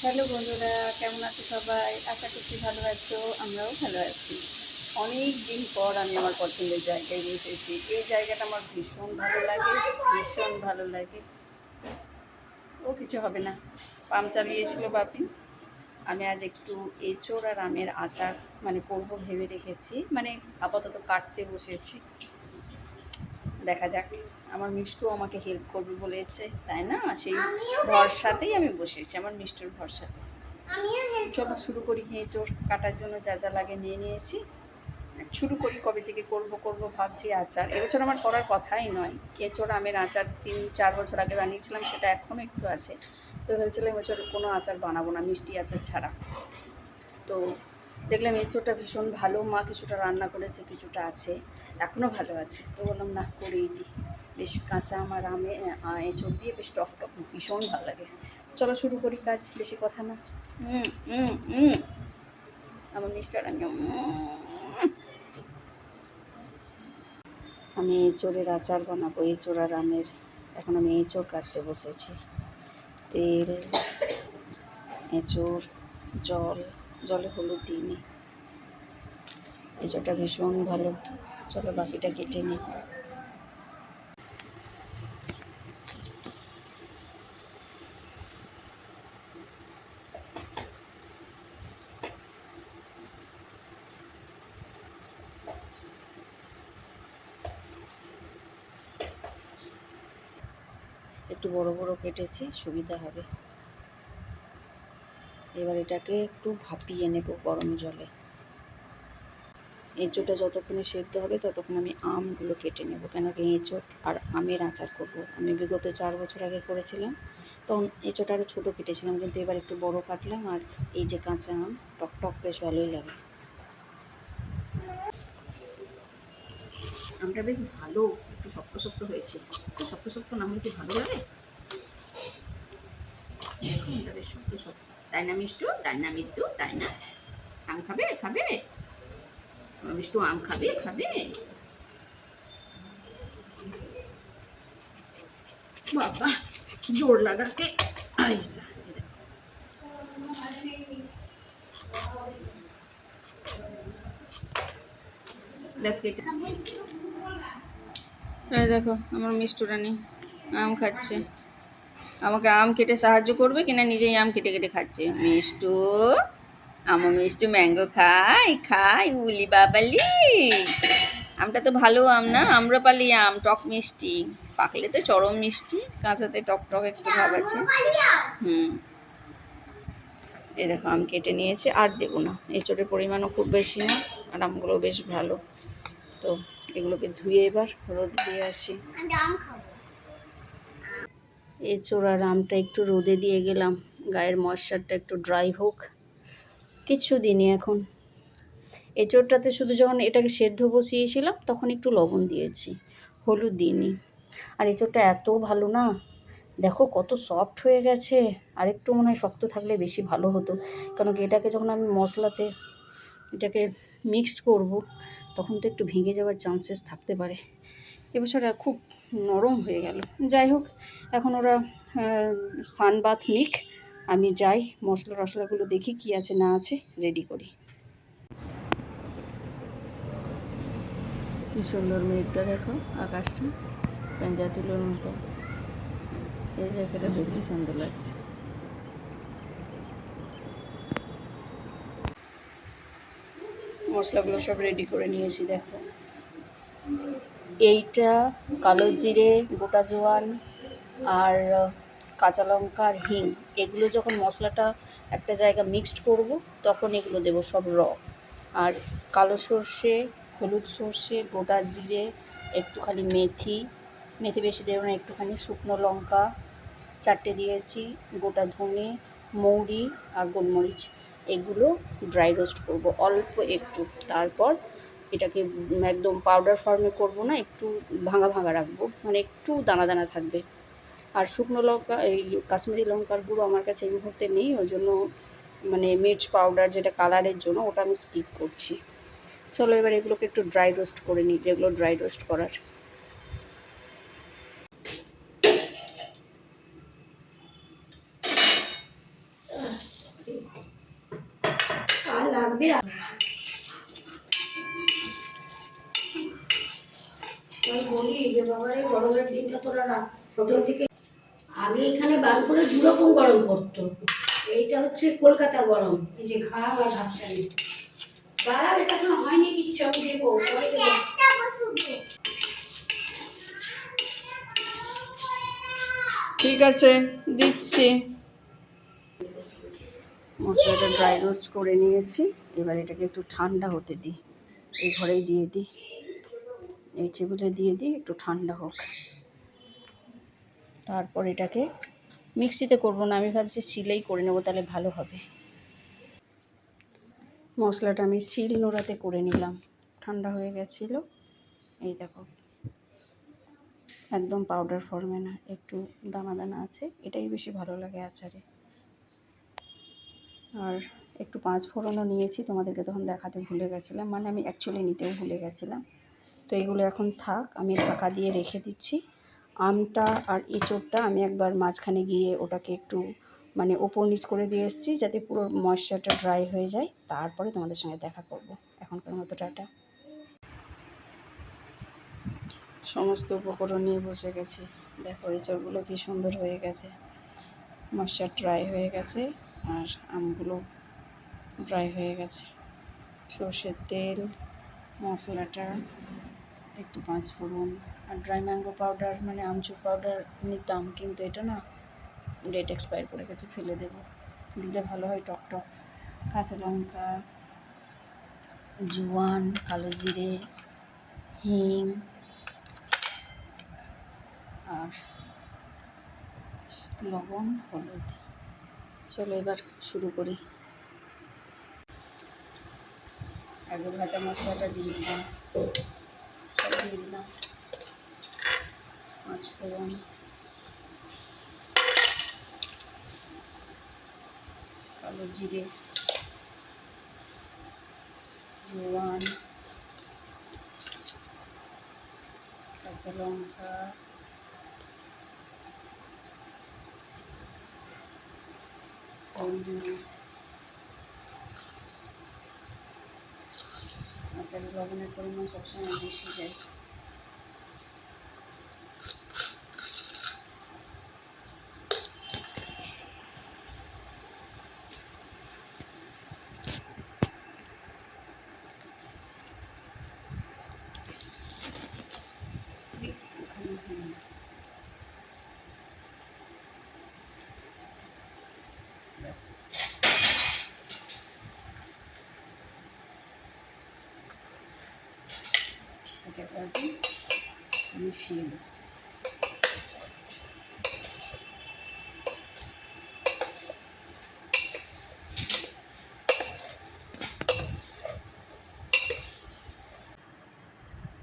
Hello বন্ধুরা, কেমন আছো সবাই? আশা করছি ভালো আছো। আমরাও ভালো আছি। অনেক দিন পর আমি আমার পছন্দের জায়গায় এসেছি। এই জায়গাটা আমার ভীষণ ভালো লাগে, ভীষণ ভালো লাগে। ও কিছু হবে না, পাম্প চালিয়েছিল বাপি। আমি আজ একটু এঁচোড় আর আমের আচার করবো ভেবে রেখেছি, আপাতত কাটতে বসেছি। দেখা যাক, আমার মিষ্টু আমাকে হেল্প করবে বলেছে, তাই না? সেই ভরসাতেই আমি বসেছি, আমার মিষ্টুর ভরসাতে। চলো শুরু করি। এঁচোড় কাটার জন্য যা যা লাগে নিয়ে নিয়েছি। শুরু করি। কবে থেকে করব করব ভাবছি। আচার এবছর আমার করার কথাই নয়। এঁচোড় আমের আচার 3-4 বছর আগে বানিয়েছিলাম, সেটা এখনও একটু আছে। তো ভেবেছিলাম এবছর কোনো আচার বানাবো না, মিষ্টি আচার ছাড়া। তো দেখলাম এঁচোড়টা ভীষণ ভালো, মা কিছুটা রান্না করেছে, কিছুটা আছে, এখনও ভালো আছে। তো বললাম না, করেই দিই। বেশ কাঁচা আমার এঁচোড় দিয়ে বেশ টক টক, ভীষণ ভালো লাগে। চলো শুরু করি কাজ, বেশি কথা না। আমার মিস্টার আমি এঁচোড়ের আচার বানাবো, এঁচোড় আর আমের। এখন আমি এঁচোড় কাটতে বসেছি। তেল, এঁচোড়, জলে হলুদ দিইনি। এঁচোড়টা ভীষণ ভালো। চলো বাকিটা কেটে নিই। একটু বড় বড় কেটেছি, সুবিধা হবে। এবার এটাকে একটু ভাপিয়ে নেব গরম জলে। এঁচোড়টা যতক্ষণে সেদ্ধ হবে ততক্ষণ আমি আমগুলো কেটে নেব, কেন কি এঁচোড় আর আমের আচার করব। আমি বিগত 4 বছর আগে করেছিলাম, তখন এঁচোড়টা আরও ছোটো কেটেছিলাম, কিন্তু এবার একটু বড় কাটলাম। আর এই যে কাঁচা আম, টক টক বেশ ভালোই লাগে। আমটা বেশ ভালো, একটু শক্ত শক্ত হয়েছে। একটু শক্ত শক্ত না হলে কি ভালো লাগে? দেখুন, এটা বেশ শক্ত শক্ত। তাই না মিষ্টু? তাই না মিত্তু? তাই না? আম খাবে? খাবে? আমার মিষ্টু আম খাবে? খাবে? বাবা, জোর লাগাতে আইসা। এই দেখো আমার মিষ্টু রানী আম খাচ্ছে। আমাকে আম কেটে সাহায্য করবে কিনা, নিজেই আম কেটে কেটে খাচ্ছে। মিষ্টু, আমার মিষ্টু ম্যাঙ্গো খাই খাই, উলি বাবালি। আমটা তো ভালো আম না, আম্রপালি আম, টক মিষ্টি। পাকলে তো চরম মিষ্টি, কাঁচাতে টক টক একটু ভাব আছে। এই দেখো আম কেটে নিয়েছি, আর দেবো না। এঁচোড়ের পরিমাণও খুব বেশি না, আর আমগুলো বেশ ভালো। তো এগুলোকে ধুয়ে এবার রোদ দিয়ে আসি। এঁচোড় আর আমটা একটু রোদে দিয়ে গেলাম, গায়ের ময়েশ্চারটা একটু ড্রাই হোক। কিছু দিনই এখন এঁচোড়টাতে শুধু যখন এটাকে সেদ্ধ বসিয়েছিলাম তখন একটু লবণ দিয়েছি, হলুদ দিইনি। আর এঁচোড়টা এত ভালো না, দেখো কত সফট হয়ে গেছে। আর একটু মনে হয় শক্ত থাকলে বেশি ভালো হতো, কারণ কি এটাকে যখন আমি মশলাতে এটাকে মিক্সড করব তখন তো একটু ভেঙে যাওয়ার চান্সেস থাকতে পারে। এবছর খুব নরম হয়ে গেল। যাই হোক, এখন ওরা সানবাথ নিক, আমি যাই মশলা টশলাগুলো দেখি কি আছে না আছে রেডি করি। কি সুন্দর মেঘটা দেখো, আকাশটা পেঁজা তুলোর মতো। এই জায়গাটা বেশি সুন্দর লাগছে। মশলাগুলো সব রেডি করে নিয়েছি দেখো। এইটা কালো জিরে, গোটা জোয়ান আর কাঁচা লঙ্কা আর হিং, এগুলো যখন মশলাটা একটা জায়গা মিক্সড করব তখন এগুলো দেবো সব র। আর কালো সর্ষে, হলুদ সর্ষে, গোটা জিরে, একটুখানি মেথি, মেথি বেশি দেবো না, একটুখানি শুকনো লঙ্কা 4টে দিয়েছি, গোটা ধনে, মৌরি আর গোলমরিচ, এগুলো ড্রাই রোস্ট করব অল্প একটু। তারপর এটাকে একদম পাউডার ফর্মে করব না, একটু ভাঙা ভাঙা রাখবো, একটু দানা দানা থাকবে। আর শুকনো লঙ্কা, এই কাশ্মীরি লঙ্কার গুঁড়ো আমার কাছে এই মুহূর্তে নেই, ওই জন্য মির্চ পাউডার যেটা কালারের জন্য ওটা আমি স্কিপ করছি। চলো এবার এগুলোকে একটু ড্রাই রোস্ট করে নিই, যেগুলো ড্রাই রোস্ট করার। থাকবে। আমি বলি যে বাবারে গরমের দিনটা তোরা হোটেল থেকে আগে এখানে বার করে 2 রকম গরম করতো। এইটা হচ্ছে কলকাতা গরম, এই যে ঘা বা ঝাপসানি। দাঁড়াও, এটা এখনো হয়নি কিচ্ছু, আমি দেবো পরে দেবো। ঠিক আছে, দিচ্ছি। মশলাটা ড্রাই রোস্ট করে নিয়েছি, এবার এটাকে একটু ঠান্ডা হতে দিই। এই ঘরেই দিয়ে দিই, এই টেবিলে দিয়ে দিই, একটু ঠান্ডা হোক। তারপর এটাকে মিক্সিতে করব না, আমি ভাবছি শিলেই করে নেবো, তাহলে ভালো হবে। মশলাটা আমি শিল নোড়াতে করে নিলাম, ঠান্ডা হয়ে গেছিলো। এই দেখো, একদম পাউডার ফর্মে না, একটু দানা দানা আছে, এটাই বেশি ভালো লাগে আচারে। আর একটু 5 ফোড়নও নিয়েছি, তোমাদেরকে তখন দেখাতে ভুলে গেছিলাম, মানে আমি অ্যাকচুয়ালি নিতেও ভুলে গেছিলাম। তো এগুলো এখন থাক, আমি ঢাকা দিয়ে রেখে দিচ্ছি। আমটা আর এঁচোড়টা আমি একবার মাঝখানে গিয়ে ওটাকে একটু মানে ওপর নিচ করে দিয়ে এসেছি, যাতে পুরো ময়েশ্চারটা ড্রাই হয়ে যায়। তারপরে তোমাদের সঙ্গে দেখা করব। এখনকার মতো টাটা। সমস্ত উপকরণ নিয়ে বসে গেছি, দেখো এঁচোড়গুলো কি সুন্দর হয়ে গেছে, ময়েশ্চার ড্রাই হয়ে গেছে, আর আমগুলো ড্রাই হয়ে গেছে। সর্ষের তেল, মশলাটা, একটু 5 ফোড়ন, আর ড্রাই ম্যাঙ্গো পাউডার মানে আমচুর পাউডার নিতাম, কিন্তু এটা না ডেট এক্সপায়ার করে গেছে, ফেলে দেবো। দিলে ভালো হয় টক টক। কাঁচা লঙ্কা, জোয়ান, কালো জিরে, হিং, আর লবণ, হলুদ। চলো এবার শুরু করি। আগে ভাজা মশলাটা দিয়ে দিলাম, সব দিয়ে দিলাম। 5 ফোড়ন, কালো জিরে, জোয়ান, কাঁচা লঙ্কা, হলুদ, আচারে লবণের পরিমাণ সবসময় বেশি যায়। ব্যাস, এটাকে এখন মিশিয়ে দিই।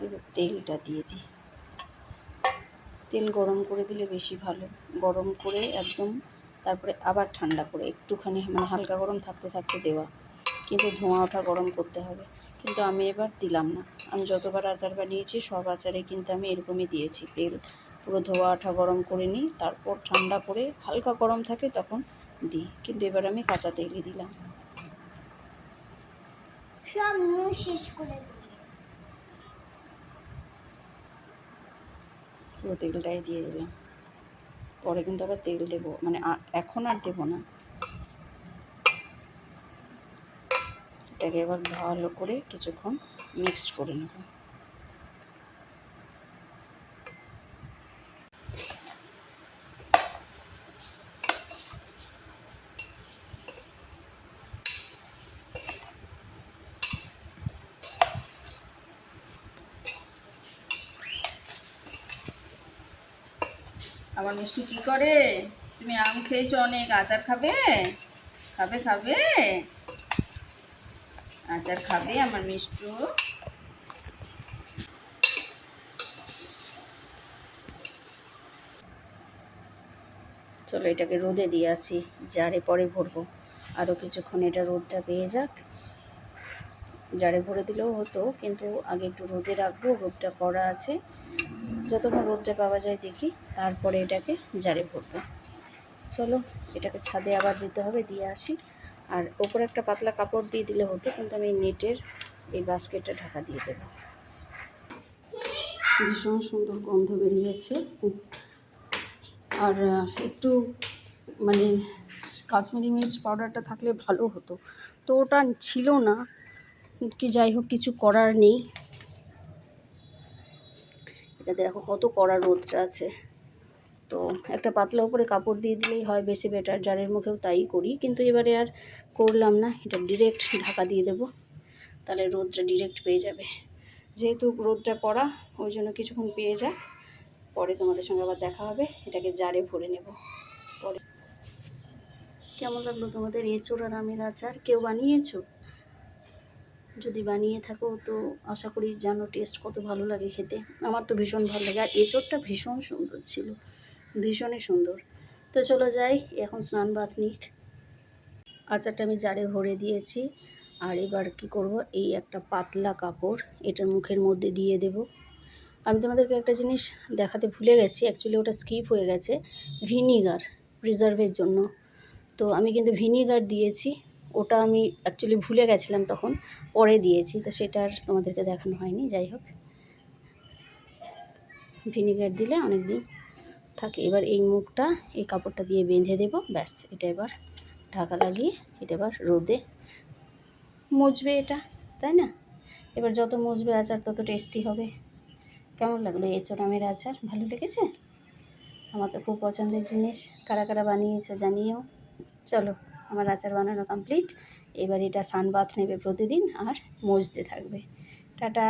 এবার তেলটা দিয়ে দিই। তেল গরম করে দিলে বেশি ভালো, গরম করে একদম, তারপরে আবার ঠান্ডা করে একটুখানি মানে হালকা গরম থাকতে থাকতে দেওয়া, কিন্তু ধোঁয়া ওঠা গরম করতে হবে। কিন্তু আমি এবার দিলাম না, আমি যতবার আচার বানিয়েছি সব আচারে কিন্তু আমি এরকমই দিয়েছি, তেল পুরো ধোয়া ওঠা গরম করে নিই, তারপর ঠান্ডা করে হালকা গরম থাকে তখন দিই। কিন্তু এবার আমি কাঁচা তেলই দিলাম। সব শেষ করে দিই। পুরো তেলটাই দিয়ে দিলাম, পরে কিন্তু আবার তেল দেবো, মানে এখন আর দেবো না। এটাকে এবার ভালো করে কিছুক্ষণ মিক্সড করে নেব। আমার মিষ্টু কি করে? তুমি আম খেয়েছো অনেক, আচার খাবে? খাবে খাবে আচার খাবে আমার মিষ্টু? চলো এটাকে রোদে দিয়ে আসি, জারে পরে ভরবো। আরও কিছুক্ষণ এটা রোদটা পেয়ে যাক, জারে ভরে দিলেও হতো, কিন্তু আগে একটু রোদে রাখবো, রোদটা করা আছে, যতক্ষণ রোদটা পাওয়া যায় দেখি, তারপরে এটাকে জারে ভরবো। চলো এটাকে ছাদে আবার যেতে হবে, দিয়ে আসি। আর ওপরে একটা পাতলা কাপড় দিয়ে দিলে হতো, কিন্তু আমি নেটের এই বাস্কেটটা ঢাকা দিয়ে দেবো। ভীষণ সুন্দর গন্ধ বেরিয়েছে। আর একটু মানে কাশ্মীরি মির্চ পাউডারটা থাকলে ভালো হতো, তো ওটা ছিল না, কি যাই হোক কিছু করার নেই। এটা দেখো কত কড়া রোদটা আছে, তো একটা পাতলা উপরে কাপড় দিয়ে দিলেই হয়, বেশি বেটার। জারের মুখেও তাই করি, কিন্তু এবারে আর করলাম না, এটা ডিরেক্ট ঢাকা দিয়ে দেবো, তাহলে রোদটা ডিরেক্ট পেয়ে যাবে। যেহেতু রোদটা কড়া, ওই জন্য কিছুক্ষণ পেয়ে যাক, পরে তোমাদের সঙ্গে আবার দেখা হবে। এটাকে জারে ভরে নেব পরে। কেমন লাগলো তোমাদের এঁচোড় আর আমের আচার? কেউ বানিয়েছো? যদি বানিয়ে থাকো তো আশা করি জানো টেস্ট কত ভালো লাগে খেতে। আমার তো ভীষণ ভালো লাগে, আর এঁচোড়টা ভীষণ সুন্দর ছিল, ভীষণই সুন্দর। তো চলো যাই, এখন স্নান বাত নিক। আচারটা আমি জারে ভরে দিয়েছি, আর এবার কি করব, এই একটা পাতলা কাপড় এটার মুখের মধ্যে দিয়ে দেব। আমি তোমাদেরকে একটা জিনিস দেখাতে ভুলে গেছি, অ্যাকচুয়ালি ওটা স্কিপ হয়ে গেছে, ভিনিগার প্রিজার্ভের জন্য। তো আমি কিন্তু ভিনিগার দিয়েছি, ওটা আমি অ্যাকচুয়ালি ভুলে গেছিলাম, তখন পরে দিয়েছি, তো সেটা আর তোমাদেরকে দেখানো হয়নি। যাই হোক, ভিনিগার দিলে অনেক দিন থাকে। এবার এই মুখটা এই কাপড়টা দিয়ে বেঁধে দেব, ব্যাস। এটা এবার ঢাকা লাগিয়ে এটা এবার রোদে মুছবে এটা, তাই না? এবার যত মুছবে আচার তত টেস্টি হবে। কেমন লাগলো এঁচোড় আমের আচার? ভালো লেগেছে? আমার তো খুব পছন্দের জিনিস। কারা কারা বানিয়েছো জানিও। চলো, আমার আচার বানানো কমপ্লিট। এবার এটা সানবাথ নেবে প্রতিদিন আর মুছতে থাকবে। টাটা।